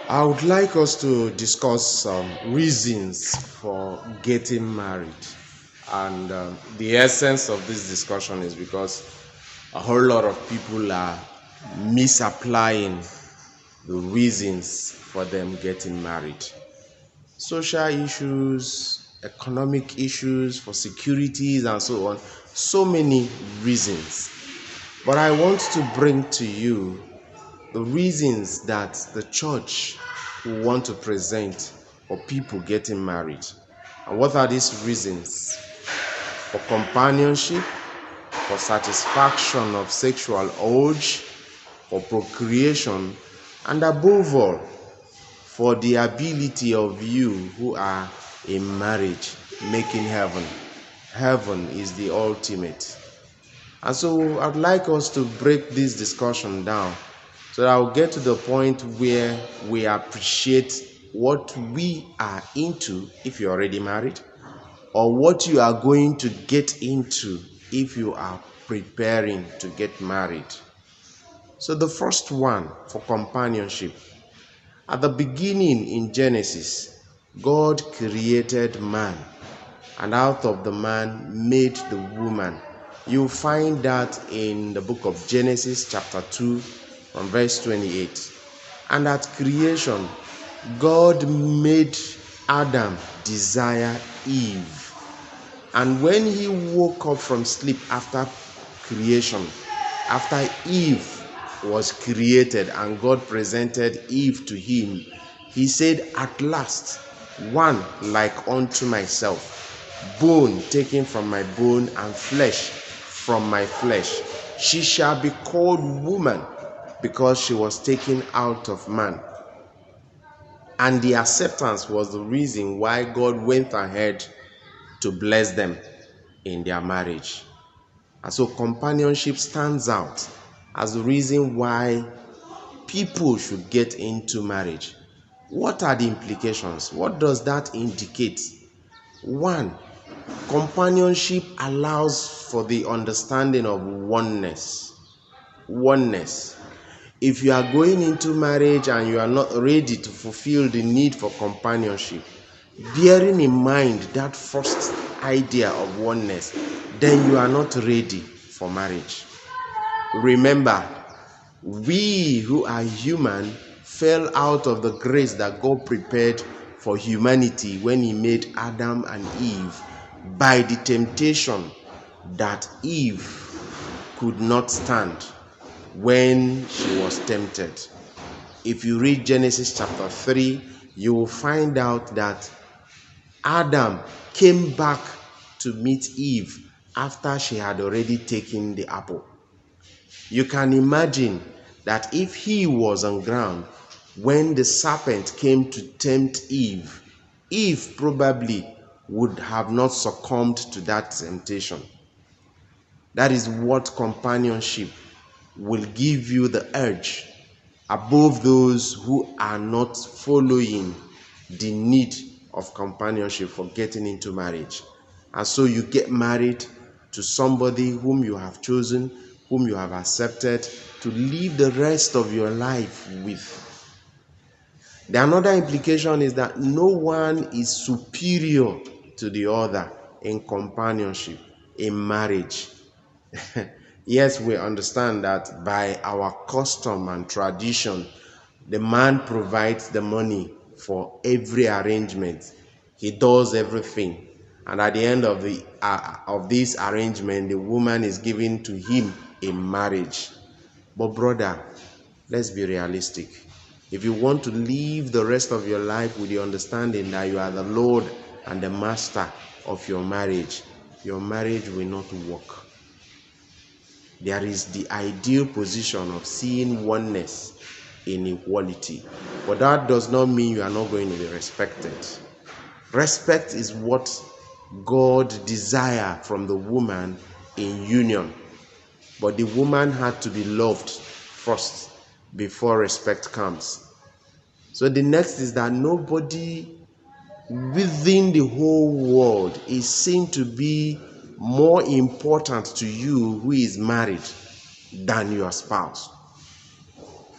I would like us to discuss some reasons for getting married. And the essence of this discussion is because a whole lot of people are misapplying the reasons for them getting married. Social issues, economic issues, for securities, and so on. So many reasons. But I want to bring to you the reasons that the church will want to present for people getting married. And what are these reasons? For companionship, for satisfaction of sexual urge, for procreation, and above all, for the ability of you who are in marriage making heaven. Heaven is the ultimate. And so I'd like us to break this discussion down so that I'll get to the point where we appreciate what we are into if you're already married, or what you are going to get into if you are preparing to get married. So the first one, for companionship. At the beginning in Genesis, God created man, and out of the man made the woman. You find that in the book of Genesis chapter 2 from verse 28. And at creation, God made Adam desire Eve. And when he woke up from sleep after creation, after Eve was created and God presented Eve to him, he said, "At last, one like unto myself, bone taken from my bone and flesh from my flesh. She shall be called woman, because she was taken out of man." And the acceptance was the reason why God went ahead to bless them in their marriage. And so companionship stands out as the reason why people should get into marriage. What are the implications? What does that indicate? One, companionship allows for the understanding of oneness. Oneness. If you are going into marriage and you are not ready to fulfill the need for companionship, bearing in mind that first idea of oneness, then you are not ready for marriage. Remember, we who are human fell out of the grace that God prepared for humanity when he made Adam and Eve by the temptation that Eve could not stand when she was tempted. If you read Genesis chapter 3, you will find out that Adam came back to meet Eve after she had already taken the apple. You can imagine that if he was on ground when the serpent came to tempt Eve, Eve probably would have not succumbed to that temptation. That is what companionship will give you the urge above those who are not following the need of companionship for getting into marriage. And so you get married to somebody whom you have chosen, whom you have accepted to live the rest of your life with. The another implication is that no one is superior to the other in companionship, in marriage. Yes, we understand that by our custom and tradition, the man provides the money for every arrangement. He does everything. And at the end of this arrangement, the woman is given to him in marriage. But brother, let's be realistic. If you want to live the rest of your life with the understanding that you are the Lord and the master of your marriage will not work. There is the ideal position of seeing oneness in equality. But that does not mean you are not going to be respected. Respect is what God desires from the woman in union. But the woman had to be loved first before respect comes. So the next is that nobody within the whole world is seen to be more important to you who is married than your spouse.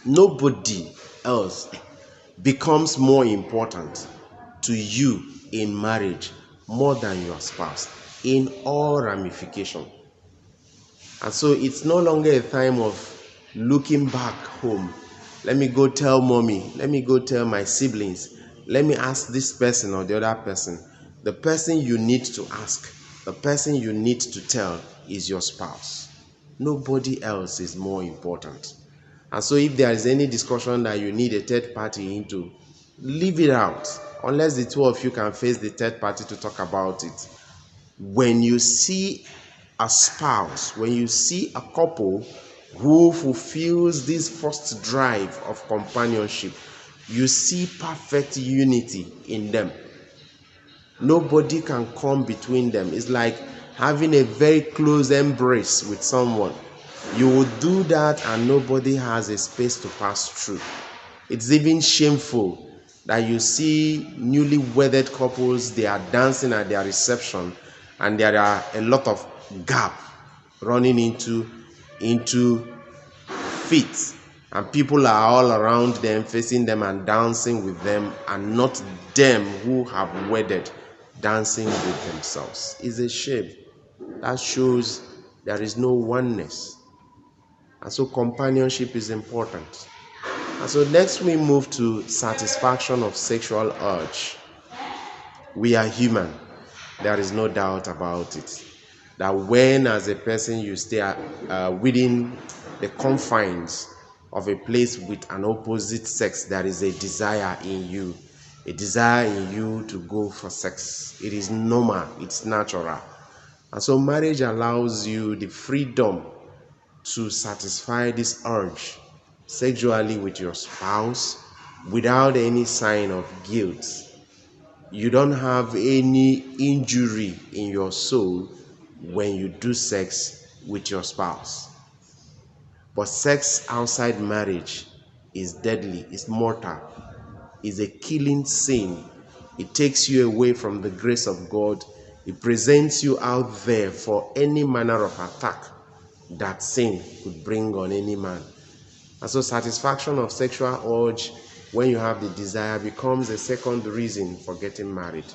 Nobody else becomes more important to you in marriage more than your spouse in all ramifications. And so it's no longer a time of looking back home. Let me go tell mommy. Let me go tell my siblings. Let me ask this person or the other person. The person you need to ask, the person you need to tell is your spouse. Nobody else is more important. And so if there is any discussion that you need a third party into, leave it out. Unless the two of you can face the third party to talk about it. When you see a spouse, when you see a couple who fulfills this first drive of companionship, you see perfect unity in them. Nobody can come between them. It's like having a very close embrace with someone. You will do that and nobody has a space to pass through. It's even shameful that you see newly wedded couples, they are dancing at their reception and there are a lot of gap running into feet, and people are all around them, facing them and dancing with them, and not them who have wedded dancing with themselves. It's a shame. That shows there is no oneness. And so companionship is important. And so next we move to satisfaction of sexual urge. We are human. There is no doubt about it. That when as a person you stay within the confines of a place with an opposite sex, there is a desire in you. A desire in you to go for sex. It is normal. It's natural. And so marriage allows you the freedom to satisfy this urge sexually with your spouse without any sign of guilt. You don't have any injury in your soul when you do sex with your spouse. But sex outside marriage is deadly, it's mortal, is a killing sin. It takes you away from the grace of God. It presents you out there for any manner of attack that sin could bring on any man. And so satisfaction of sexual urge when you have the desire becomes a second reason for getting married.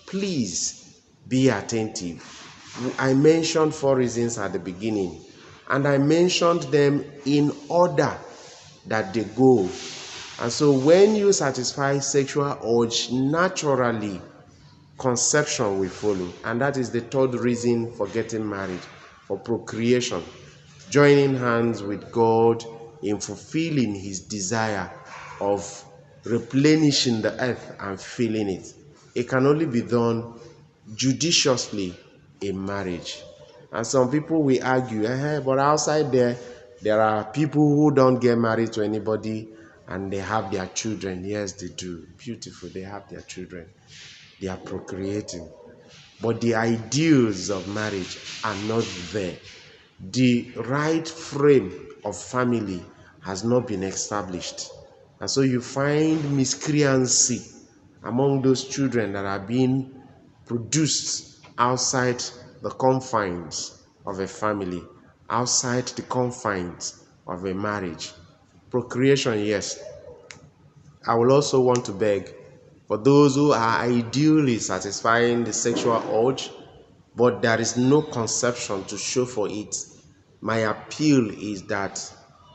Please be attentive. I mentioned 4 reasons at the beginning, and I mentioned them in order that they go. And so when you satisfy sexual urge, naturally conception will follow. And that is the third reason for getting married, for procreation. Joining hands with God in fulfilling his desire of replenishing the earth and filling it. It can only be done judiciously in marriage. And some people will argue, but outside there are people who don't get married to anybody and they have their children. Yes, they do. Beautiful, they have their children. They are procreating. But the ideals of marriage are not there. The right frame of family has not been established. And so you find miscreancy among those children that are being produced outside the confines of a family, outside the confines of a marriage. Procreation, yes. I will also want to beg for those who are ideally satisfying the sexual urge, but there is no conception to show for it. My appeal is that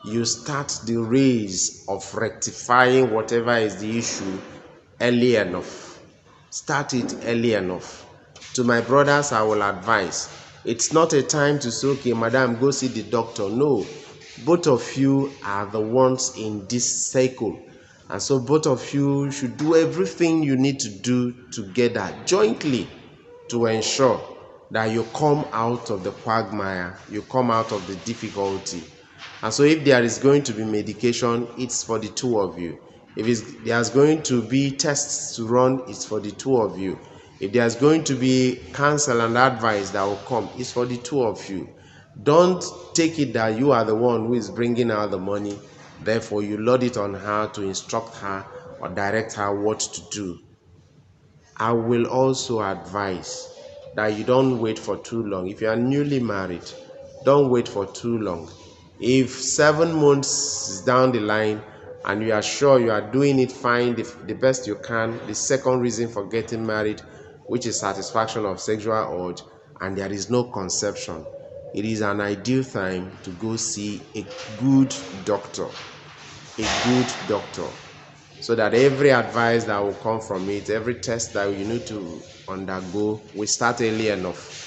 you start the race of rectifying whatever is the issue early enough. Start it early enough. To my brothers, I will advise, it's not a time to say, okay, madam, go see the doctor. No, both of you are the ones in this cycle. And so both of you should do everything you need to do together, jointly, to ensure that you come out of the quagmire, you come out of the difficulty. And so if there is going to be medication, it's for the two of you. If there's going to be tests to run, it's for the two of you. If there's going to be counsel and advice that will come, it's for the two of you. Don't take it that you are the one who is bringing out the money, therefore you load it on her to instruct her or direct her what to do. I will also advise that you don't wait for too long. If you are newly married, don't wait for too long. If 7 months is down the line and you are sure you are doing it fine, the best you can, the second reason for getting married, which is satisfaction of sexual urge, and there is no conception, it is an ideal time to go see a good doctor. So that every advice that will come from it, every test that you need to undergo, will start early enough.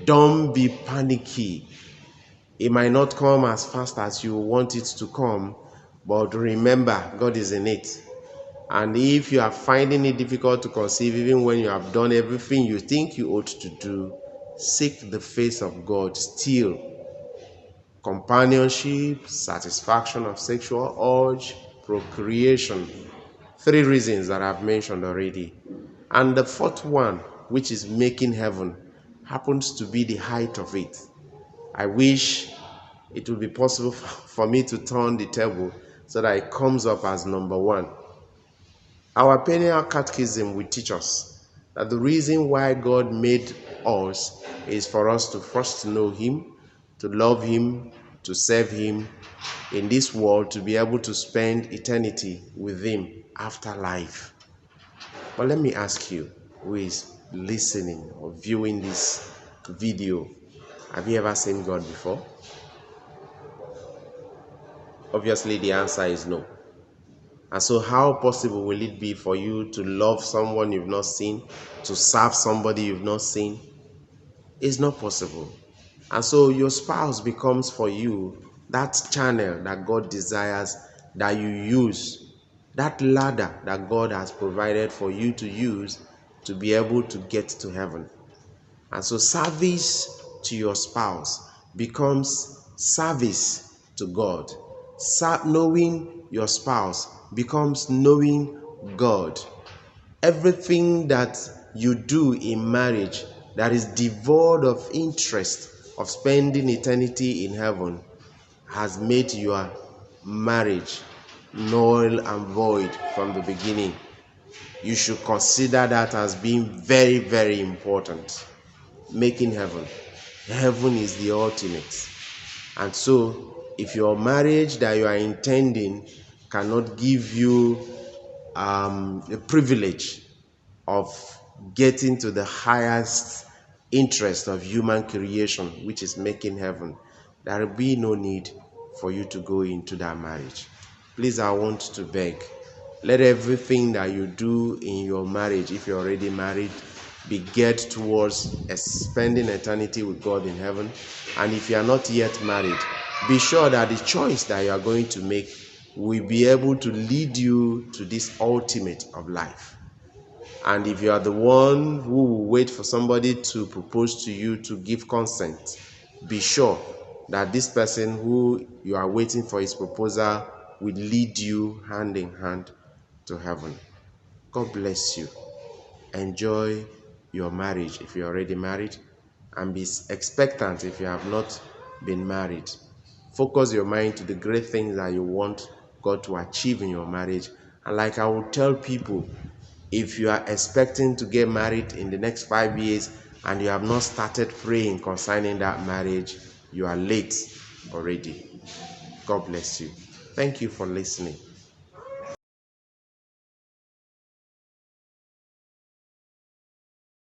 Don't be panicky. It might not come as fast as you want it to come, but remember, God is in it. And if you are finding it difficult to conceive, even when you have done everything you think you ought to do, seek the face of God still. Companionship, satisfaction of sexual urge, procreation. 3 reasons that I've mentioned already. And the fourth one, which is making heaven, happens to be the height of it. I wish it would be possible for me to turn the table so that it comes up as number 1. Our Penal Catechism will teach us that the reason why God made us is for us to first know Him, to love Him, to serve Him in this world, to be able to spend eternity with Him after life. But let me ask you, who is listening or viewing this video, have you ever seen God before? Obviously, the answer is no. And so how possible will it be for you to love someone you've not seen, to serve somebody you've not seen? It's not possible. And so your spouse becomes for you that channel that God desires that you use, that ladder that God has provided for you to use to be able to get to heaven. And so service to your spouse becomes service to God. Knowing your spouse becomes knowing God. Everything that you do in marriage that is devoid of interest of spending eternity in heaven has made your marriage null and void from the beginning. You should consider that as being very, very important. Making heaven. Heaven is the ultimate. And so, if your marriage that you are intending cannot give you the privilege of getting to the highest interest of human creation, which is making heaven, there will be no need for you to go into that marriage. Please, I want to beg, let everything that you do in your marriage, if you're already married, be geared towards spending eternity with God in heaven. And if you are not yet married, be sure that the choice that you are going to make will be able to lead you to this ultimate of life. And if you are the one who will wait for somebody to propose to you to give consent, be sure that this person who you are waiting for his proposal will lead you hand in hand to heaven. God bless you. Enjoy your marriage if you're already married, and be expectant if you have not been married. Focus your mind to the great things that you want God to achieve in your marriage. And like I will tell people, if you are expecting to get married in the next 5 years and you have not started praying concerning that marriage, you are late already. God bless you. Thank you for listening.